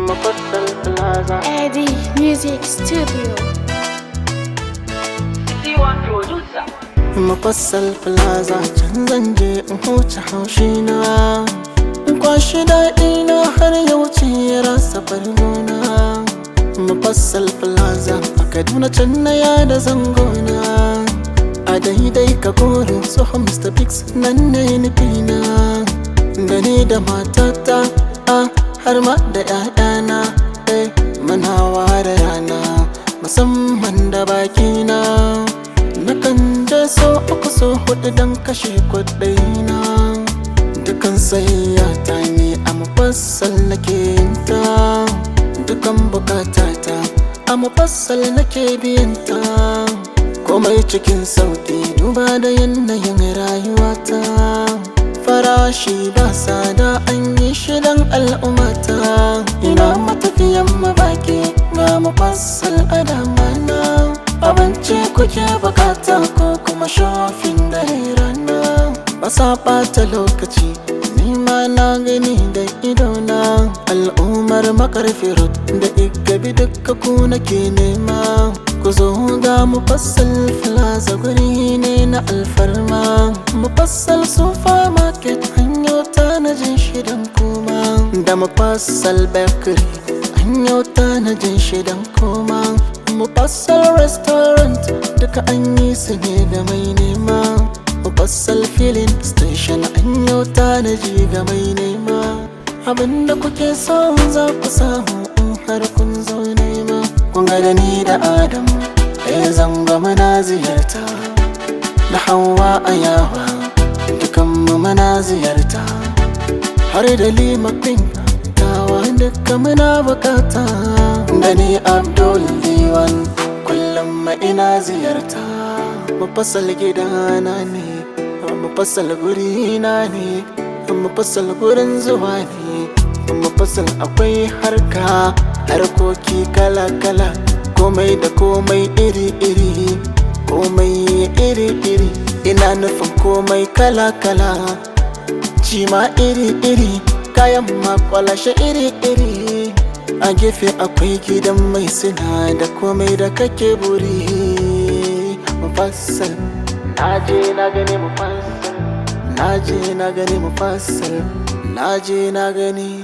Mufassal Plaza. Eddie Music Studio. C1 Producer. Mufassal Plaza, can zan je in huce haushina, in kwashi daɗina har ya wuce ya rasa fargona. Mufassal Plaza a Kaduna can na yada zangona, a daidai ka korin tsohon Mr. Biggs nan ne nufina, da ni da matata har ma da 'ya'yana muna ware rana musamman da bakina. Nakan je so uku so hudu don kashe kuɗina, dukan sayyata ne a Mufassal nake yinta, dukan bukatata a Mufassal nake biyanta, komai cikin sauƙi duba da yanayin rayuwata. Farashi ba sada an yi shi don al'ummata, ina matafiyan mabaki ga Mufassal a damana. Abinci kuke bukata ko kuma shofin dare rana, ba sa ɓata lokaci nima na gani da idona. Al'ummar Makarfi Road da Igabi duka ku nake nema, ku zo ga Mufassal Plaza guri ne na alfarma. Mufassal Supermarket hanyo tanajin shidan kuma, da Mufassal Bakery hanyo tanajin shidan kuma. Mufassal Restaurant duka an yi su ne ga mai nema, Mufassal Filling Station an yi tanaji ga mai nema. Abinda kuke so za ku samu in har kun zo nema. Kun ga da ni da Adam zango muna ziyarta, da Hauwa a yawa dukanmu muna ziyarta, har da Lima Queen tawa duka muna bukata, da ni Abdul Diwan kullum ma ina ziyarta. Mufassal gidana ne, Mufassal gurina ne, Mufassal gurin zuwa ne. Mufassal akwai harkoki kala-kala, komai da komai iri-iri, komai iri-iri, ina nufin komai kala-kala, cima iri-iri, kayan makwalashe iri-iri. A gefe akwai gidan mai suna da komai da kake buri. Mufassal naje na gani, Mufassal naje na gani, Mufassal naje na gani.